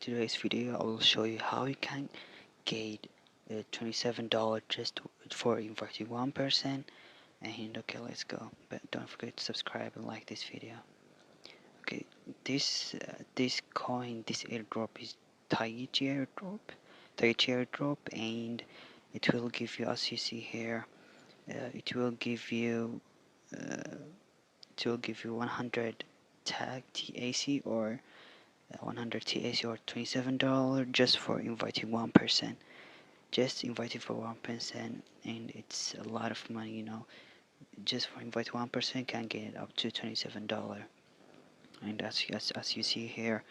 today's video I will show you how you can get $27 just for inviting one person. And okay, let's go, but don't forget to subscribe and like this video. Okay, this coin, this airdrop is Taichi airdrop, and it will give you, as you see here, it will give you 100 tag TAC or 100 TAC or $27 just for inviting one person. Just inviting for one person, and it's a lot of money, Just for inviting one person can get up to $27. And as you see here,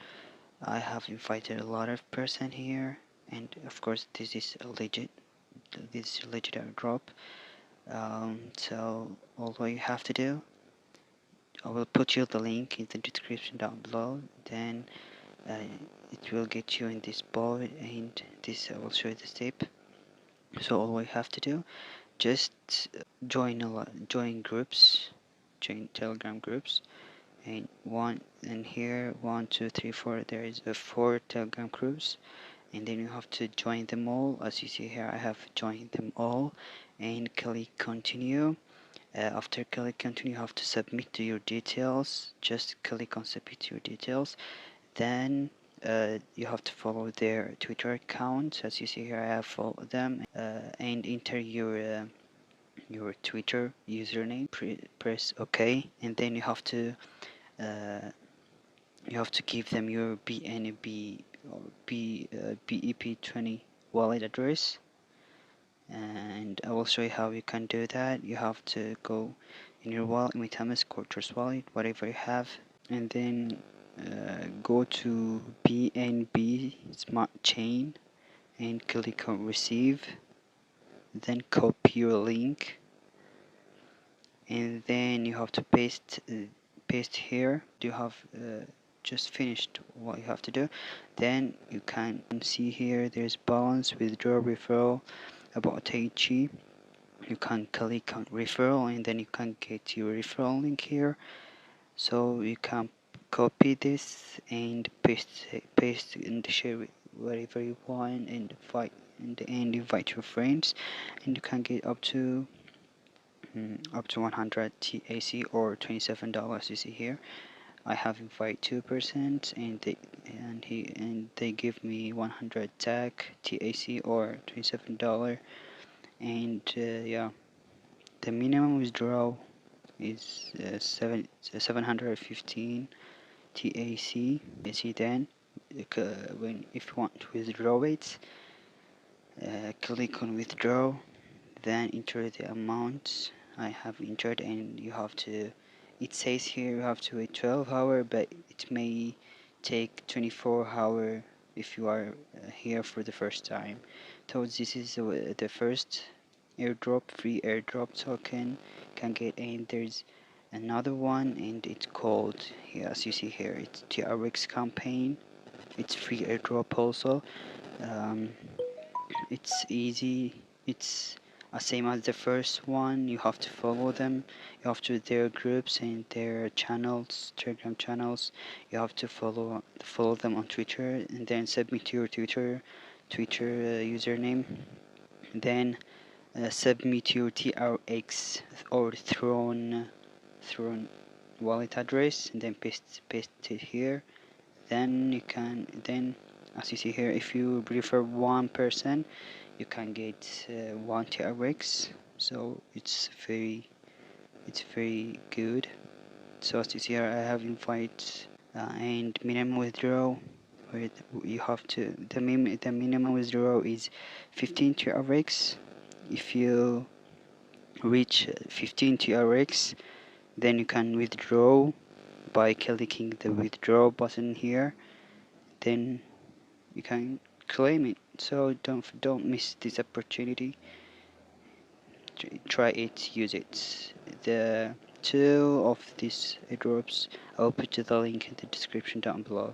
I have invited a lot of person here, and of course this is a legit airdrop. So all what you have to do, I will put you the link in the description down below. Then it will get you in this board, and this I will show you the step. So all we have to do, just join Telegram groups, and here 1 2 3 4, there is a 4 Telegram groups, and then you have to join them all. As you see here, I have joined them all, and click continue. After click continue, you have to submit to your details. Just click on submit your details. Then you have to follow their Twitter account. As you see here, I have followed them, and enter your Twitter username. Press OK, and then you have to give them your BNB or BEP20 wallet address, and I will show you how you can do that. You have to go in your wallet, MetaMask or Trust Wallet, whatever you have, and then go to BNB Smart Chain and click on receive. Then copy your link, and then you have to paste here. You have just finished what you have to do. Then you can see here there's balance, withdraw, referral, about Taichi. You can click on referral, and then you can get your referral link here. So you can copy this and paste and share it wherever you want, and invite your friends, and you can get up to 100 TAC or $27. You see here, I have invited 2%, and they give me 100 tag TAC or $27. And yeah, the minimum withdrawal is 715 TAC. You see, then if you want to withdraw it, click on withdraw, then enter the amount I have entered, and you have to, it says here you have to wait 12 hours, but it may take 24 hours if you are here for the first time. So this is the first free airdrop token can get, and there's another one, and it's called, as you see here, it's TRX campaign. It's free airdrop also. It's easy. It's same as the first one. You have to follow them. You have to their groups and their channels, Telegram channels. You have to follow them on Twitter, and then submit your Twitter username. Then submit your TRX or Tron wallet address, and then paste it here. Then you can, as you see here, if you prefer one person, you can get 1 TRX. So it's very good. So as you see here, I have invited and minimum withdrawal. You have to, the minimum withdrawal is 15 TRX. If you reach 15 TRX, then you can withdraw by clicking the withdraw button here. Then you can claim it. So don't miss this opportunity. Try it, use it. The two of these airdrops, I'll put the link in the description down below.